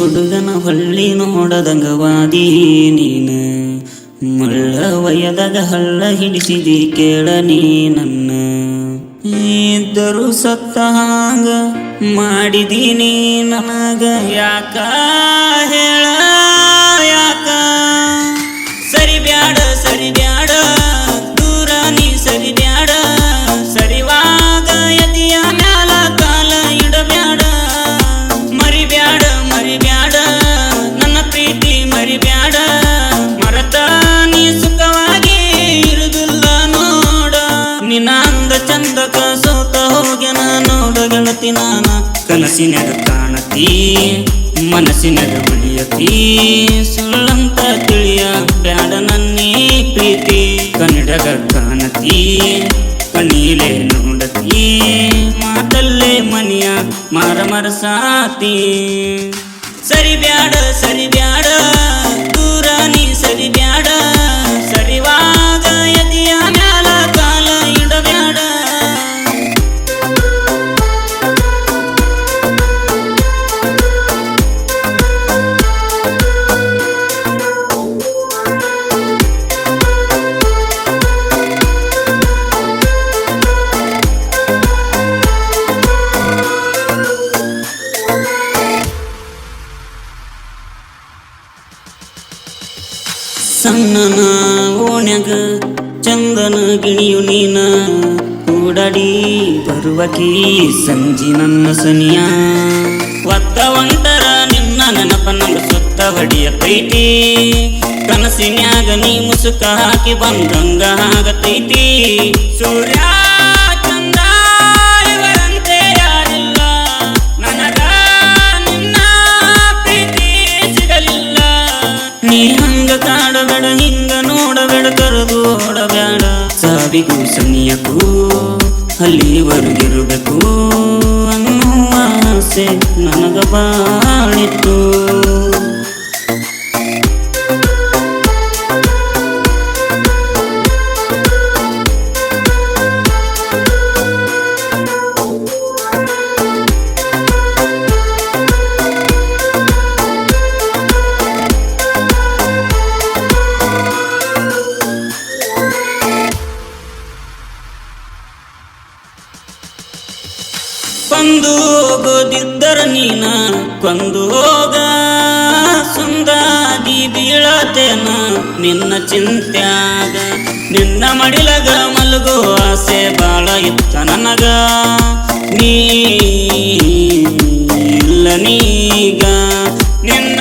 ಹುಡುಗನ ಹೊಳ್ಳಿ ನೋಡದಂಗವಾದಿ ನೀನ ಮುಳ್ಳ ವಯದಾಗ ಹಳ್ಳ ಹಿಡಿಸಿದಿ ಕೇಳ ನೀ ನನ್ನ ಇದ್ದರು ಸತ್ತ ಹಾಂಗ ಮಾಡಿದೀನಿ ನನಗ ಯಾಕ ಹೇಳ ಯಾಕ ಸರಿ ಬ್ಯಾಡ ದೂರ ನೀ ಸರಿ ಬ್ಯಾಡ ಸರಿವಾಗ ಎದಿಯ ಮ್ಯಾಲ ಕಾಲ ಇಡಬ್ಯಾಡ ಮರಿಬ್ಯಾಡ ನನ್ನ ಪ್ರೀತಿ ಮರಿಬ್ಯಾಡ ಮರತ ನೀ ಸುಖವಾಗಿ ಇರುದಿಲ್ಲ ನೋಡ ನಿನ್ನ ಅಂದ ಚಂದಕ ಸೋತ ಹೋಗ್ಯನ ನೋಡ ಗೆಳತಿ ನಾನ ಕನಸಿನಾಗ ಕಾಣತಿ ಮನಸ್ಸಿನಾಗ ಉಳಿಯತಿ ಸುಳ್ಳಂತ ತಿಳಿಯ ಬ್ಯಾಡ ನನ್ನಿ ಪ್ರೀತಿ ಕನ್ನಡಗ ಕಾಣತಿ ಕಣ್ಣೀಲೆ ನೋಡತಿ ಮಾತಲ್ಲೇ ಮನಿಯ ಮರಸಾತಿ ಸರಿ ಬ್ಯಾಡ ದೂರ ನೀ ಸರಿ ಬ್ಯಾಡ ಸರಿವಾಗ ಎದಿಯ ಮ್ಯಾಲ ಕಾಲ ಇಡಬ್ಯಾಡ ಸಣ್ಣನ ಓಣ್ಯಾಗ ಚಂದನ ಗಿಣಿಯು ನೀನ ಕೂಡಾಡಿ ಬರುವಕಿ ಸಂಜಿ ನನ್ನ ಸನಿಯ ಒತ್ತ ಒಂಟರ ನಿನ್ನ ನೆನಪ ನಂಗ ಸುತ್ತ ಹೊಡಿಯತೈತಿ ಕನಸಿನ್ಯಾಗ ನೀ ಮುಸುಕ ಹಾಕಿ ಬಂದಂಗ ಆಗತೈತಿ ಸೂರ್ಯ ಚಂದ ಇವರಂತೆ ಯಾರಿಲ್ಲ ನನಗ ನಿನ್ನ ಪ್ರೀತಿ ಸಿಗಲಿಲ್ಲ ನೀ ಹಂಗ ಕಾಡಬೇಡ ಹಿಂಗ ನೋಡಬೇಡ ಕರೆದು ಓಡಬೇಡ ಸಾವಿಗೂ ಸನಿಯಕ್ಕೂ ಅಲ್ಲಿವರೆಗಿರಬೇಕು ಅನ್ನುವ ಆಸೆ ನನಗ ಬಾಳಿತ್ತು ಕೊಂದು ಹೋಗೋದಿದ್ದರ ನೀನ ಕೊಂದು ಹೋಗ ಸುಂದಾದಿ ಬೀಳತೇನ ನಿನ್ನ ಚಿಂತ್ಯಾಗ ನಿನ್ನ ಮಡಿಲಗ ಮಲಗೋ ಆಸೆ ಬಾಳ ಇತ್ತ ನನಗ ನೀ ಇಲ್ಲ ನೀಗ ನಿನ್ನ